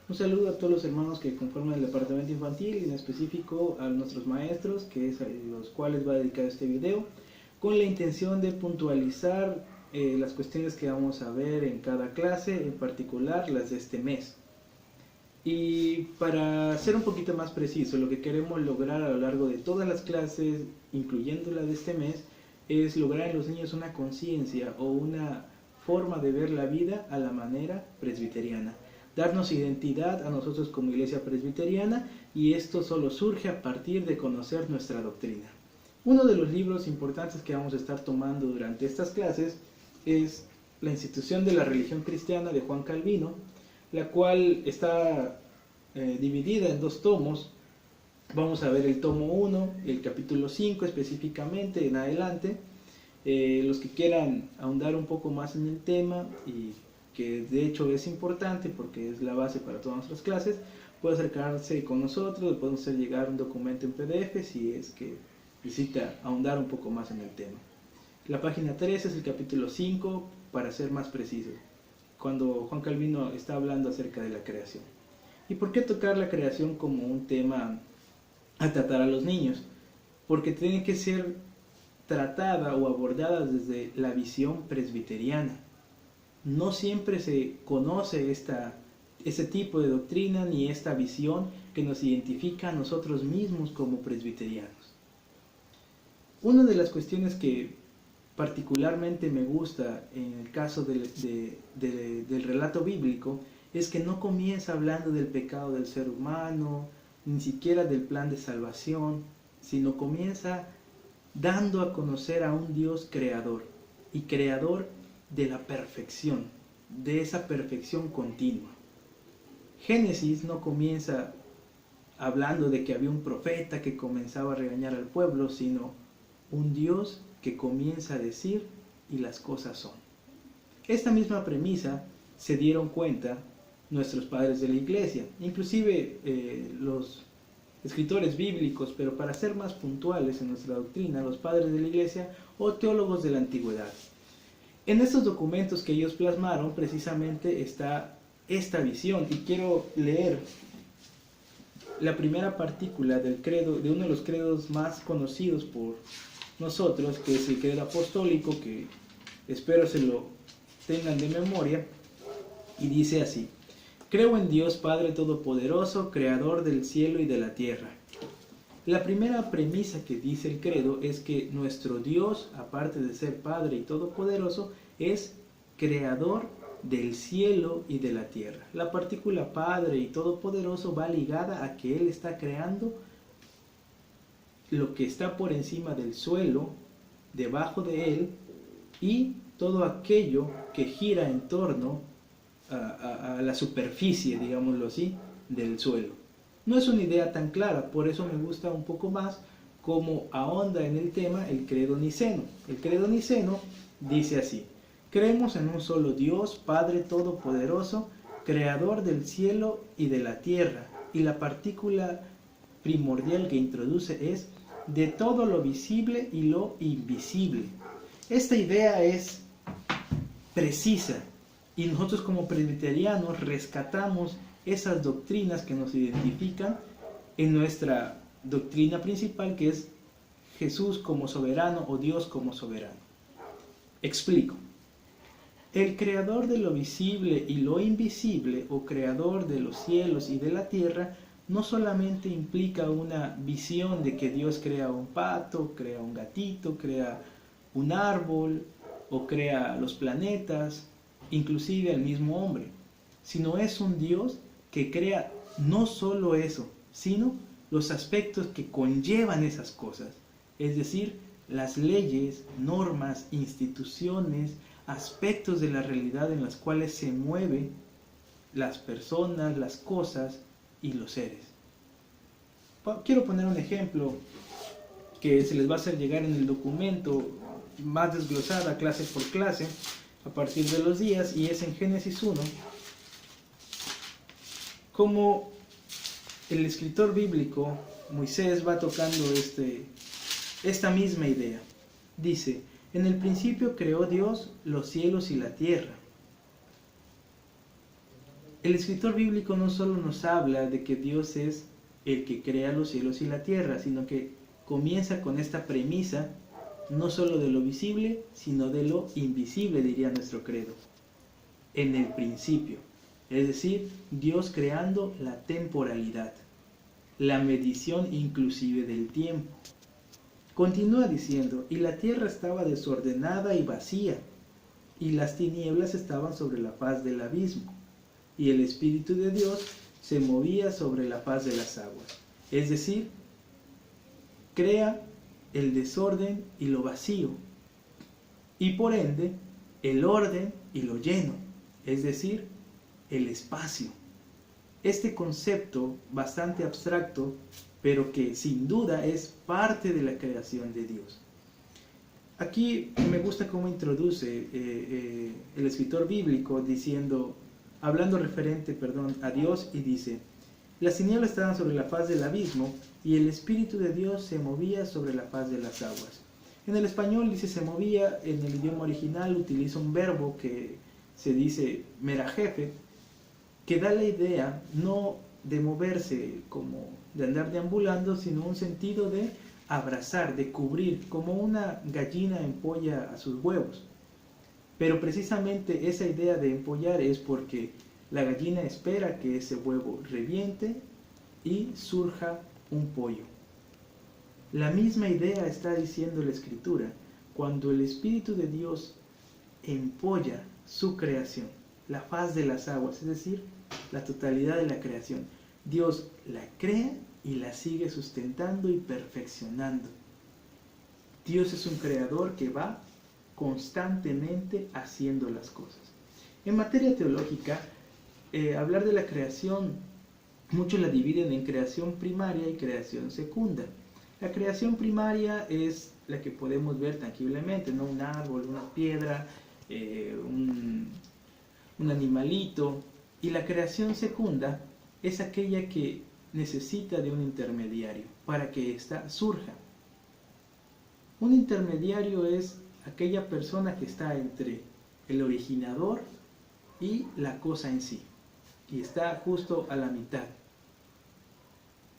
Un saludo a todos los hermanos que conforman el departamento infantil y en específico a nuestros maestros, que es a los cuales va dedicado este video, con la intención de puntualizar las cuestiones que vamos a ver en cada clase, en particular las de este mes. Y para ser un poquito más preciso, lo que queremos lograr a lo largo de todas las clases, incluyendo la de este mes, es lograr en los niños una conciencia o una forma de ver la vida a la manera presbiteriana. Darnos identidad a nosotros como iglesia presbiteriana, y esto solo surge a partir de conocer nuestra doctrina. Uno de los libros importantes que vamos a estar tomando durante estas clases es La institución de la religión cristiana de Juan Calvino, la cual está dividida en 2 tomos. Vamos a ver el tomo 1, el capítulo 5 específicamente en adelante. Los que quieran ahondar un poco más en el tema, y que de hecho es importante porque es la base para todas nuestras clases, puede acercarse con nosotros, le podemos hacer llegar un documento en PDF si es que necesita ahondar un poco más en el tema. La página 3 es el capítulo 5, para ser más preciso, cuando Juan Calvino está hablando acerca de la creación. ¿Y por qué tocar la creación como un tema a tratar a los niños? Porque tiene que ser tratada o abordada desde la visión presbiteriana. No siempre se conoce ese tipo de doctrina ni esta visión que nos identifica a nosotros mismos como presbiterianos. Una de las cuestiones que particularmente me gusta en el caso del relato bíblico es que no comienza hablando del pecado del ser humano, ni siquiera del plan de salvación, sino comienza dando a conocer a un Dios creador, y creador de la perfección, de esa perfección continua. Génesis no comienza hablando de que había un profeta que comenzaba a regañar al pueblo, sino un Dios que comienza a decir y las cosas son. Esta misma premisa se dieron cuenta nuestros padres de la iglesia, inclusive los escritores bíblicos, pero para ser más puntuales en nuestra doctrina, los padres de la iglesia o teólogos de la antigüedad. En estos documentos que ellos plasmaron precisamente está esta visión, y quiero leer la primera partícula del credo, de uno de los credos más conocidos por nosotros, que es el credo apostólico, que espero se lo tengan de memoria, y dice así: creo en Dios Padre Todopoderoso, Creador del cielo y de la tierra. La primera premisa que dice el credo es que nuestro Dios, aparte de ser Padre y Todopoderoso, es Creador del cielo y de la tierra. La partícula Padre y Todopoderoso va ligada a que Él está creando lo que está por encima del suelo, debajo de Él, y todo aquello que gira en torno a la superficie, digámoslo así, del suelo. No es una idea tan clara, por eso me gusta un poco más cómo ahonda en el tema el credo niceno. El credo niceno dice así: creemos en un solo Dios, Padre Todopoderoso, Creador del cielo y de la tierra, y la partícula primordial que introduce es de todo lo visible y lo invisible. Esta idea es precisa, y nosotros como presbiterianos rescatamos esas doctrinas que nos identifican en nuestra doctrina principal, que es Jesús como soberano o Dios como soberano. Explico. El creador de lo visible y lo invisible, o creador de los cielos y de la tierra, no solamente implica una visión de que Dios crea un pato, crea un gatito, crea un árbol o crea los planetas, inclusive al mismo hombre, sino es un Dios que crea no solo eso, sino los aspectos que conllevan esas cosas, es decir, las leyes, normas, instituciones, aspectos de la realidad en las cuales se mueven las personas, las cosas y los seres. Quiero poner un ejemplo que se les va a hacer llegar en el documento más desglosada clase por clase a partir de los días, y es en Génesis 1, como el escritor bíblico Moisés va tocando esta misma idea. Dice: en el principio creó Dios los cielos y la tierra. El escritor bíblico no solo nos habla de que Dios es el que crea los cielos y la tierra, sino que comienza con esta premisa, no solo de lo visible, sino de lo invisible, diría nuestro credo. En el principio, es decir, Dios creando la temporalidad, la medición inclusive del tiempo. Continúa diciendo, y la tierra estaba desordenada y vacía, y las tinieblas estaban sobre la faz del abismo, y el Espíritu de Dios se movía sobre la faz de las aguas. Es decir, crea el desorden y lo vacío, y por ende el orden y lo lleno, es decir, el espacio. Este concepto bastante abstracto, pero que sin duda es parte de la creación de Dios. Aquí me gusta cómo introduce el escritor bíblico hablando referente a Dios, y dice, las tinieblas estaban sobre la faz del abismo y el Espíritu de Dios se movía sobre la faz de las aguas. En el español dice se movía, en el idioma original utiliza un verbo que se dice merajefe, que da la idea no de moverse como de andar deambulando, sino un sentido de abrazar, de cubrir, como una gallina empolla a sus huevos. Pero precisamente esa idea de empollar es porque la gallina espera que ese huevo reviente y surja un pollo. La misma idea está diciendo la Escritura, cuando el Espíritu de Dios empolla su creación, la faz de las aguas, es decir, la totalidad de la creación. Dios la crea y la sigue sustentando y perfeccionando. Dios es un creador que va constantemente haciendo las cosas. En materia teológica, hablar de la creación, muchos la dividen en creación primaria y creación secunda. La creación primaria es la que podemos ver tangiblemente, ¿no? Un árbol, una piedra, un animalito. Y la creación secunda es aquella que necesita de un intermediario para que ésta surja. Un intermediario es aquella persona que está entre el originador y la cosa en sí, y está justo a la mitad.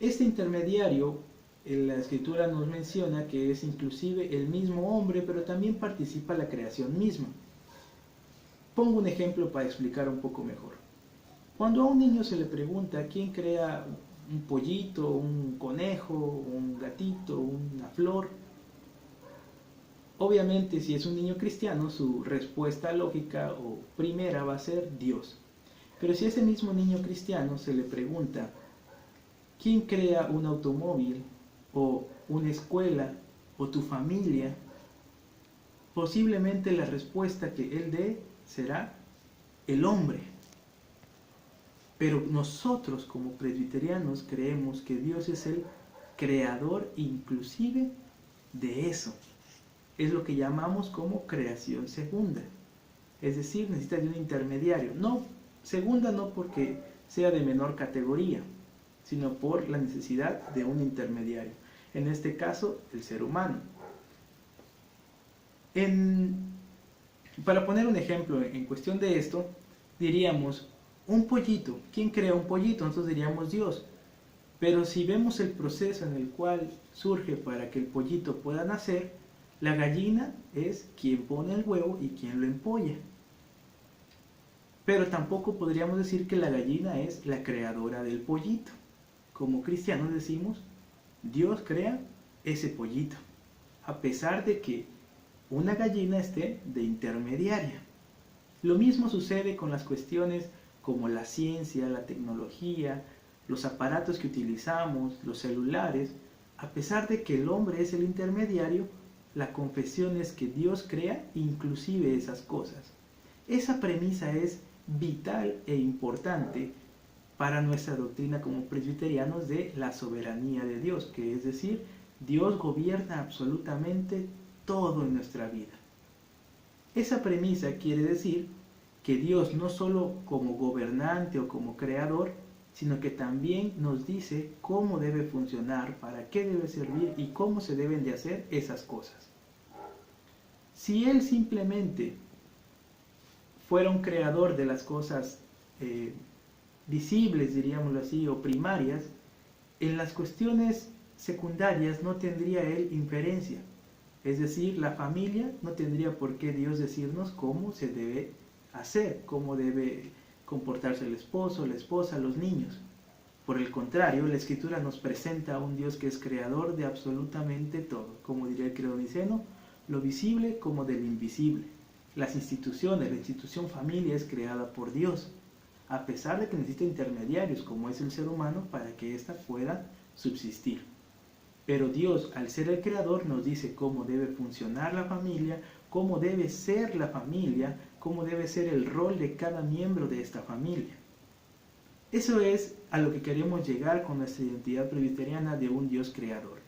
Este intermediario, en la Escritura nos menciona que es inclusive el mismo hombre, pero también participa en la creación misma. Pongo un ejemplo para explicar un poco mejor. Cuando a un niño se le pregunta quién crea un pollito, un conejo, un gatito, una flor, obviamente si es un niño cristiano su respuesta lógica o primera va a ser Dios. Pero si a ese mismo niño cristiano se le pregunta quién crea un automóvil o una escuela o tu familia, posiblemente la respuesta que él dé será el hombre. Pero nosotros como presbiterianos creemos que Dios es el creador inclusive de eso. Es lo que llamamos como creación segunda. Es decir, necesita de un intermediario. No, segunda no porque sea de menor categoría, sino por la necesidad de un intermediario. En este caso, el ser humano. Para poner un ejemplo en cuestión de esto, diríamos, un pollito. ¿Quién crea un pollito? Nosotros diríamos Dios. Pero si vemos el proceso en el cual surge para que el pollito pueda nacer, la gallina es quien pone el huevo y quien lo empolla. Pero tampoco podríamos decir que la gallina es la creadora del pollito. Como cristianos decimos, Dios crea ese pollito, a pesar de que una gallina esté de intermediaria. Lo mismo sucede con las cuestiones como la ciencia, la tecnología, los aparatos que utilizamos, los celulares. A pesar de que el hombre es el intermediario, la confesión es que Dios crea inclusive esas cosas. Esa premisa es vital e importante para nuestra doctrina como presbiterianos de la soberanía de Dios, que es decir, Dios gobierna absolutamente todo en nuestra vida. Esa premisa quiere decir que Dios no solo como gobernante o como creador, sino que también nos dice cómo debe funcionar, para qué debe servir y cómo se deben de hacer esas cosas. Si Él simplemente fuera un creador de las cosas visibles, diríamoslo así, o primarias, en las cuestiones secundarias no tendría él inferencia. Es decir, la familia no tendría por qué Dios decirnos cómo se debe hacer, cómo debe comportarse el esposo, la esposa, los niños. Por el contrario, la Escritura nos presenta a un Dios que es creador de absolutamente todo, como diría el credo niceno, lo visible como del invisible. Las instituciones, la institución familia es creada por Dios, a pesar de que necesita intermediarios, como es el ser humano, para que ésta pueda subsistir. Pero Dios, al ser el creador, nos dice cómo debe funcionar la familia, cómo debe ser la familia, cómo debe ser el rol de cada miembro de esta familia. Eso es a lo que queremos llegar con nuestra identidad presbiteriana de un Dios creador.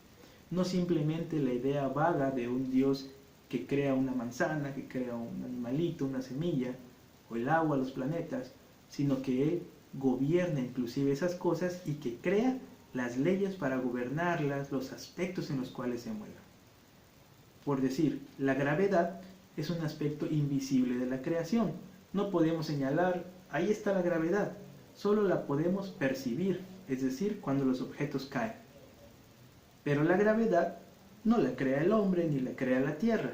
No simplemente la idea vaga de un Dios que crea una manzana, que crea un animalito, una semilla, o el agua, los planetas, sino que Él gobierna inclusive esas cosas y que crea las leyes para gobernarlas, los aspectos en los cuales se mueven. Por decir, la gravedad es un aspecto invisible de la creación. No podemos señalar, ahí está la gravedad, solo la podemos percibir, es decir, cuando los objetos caen. Pero la gravedad no la crea el hombre ni la crea la tierra.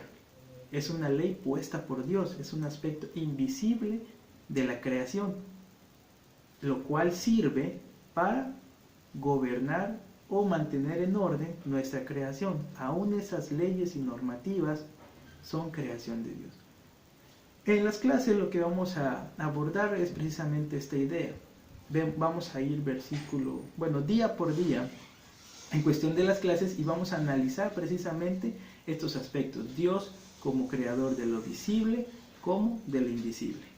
Es una ley puesta por Dios, es un aspecto invisible de la creación, lo cual sirve para gobernar o mantener en orden nuestra creación. Aún esas leyes y normativas son creación de Dios. En las clases lo que vamos a abordar es precisamente esta idea. Vamos a ir día por día en cuestión de las clases y vamos a analizar precisamente estos aspectos. Dios como creador de lo visible como de lo invisible.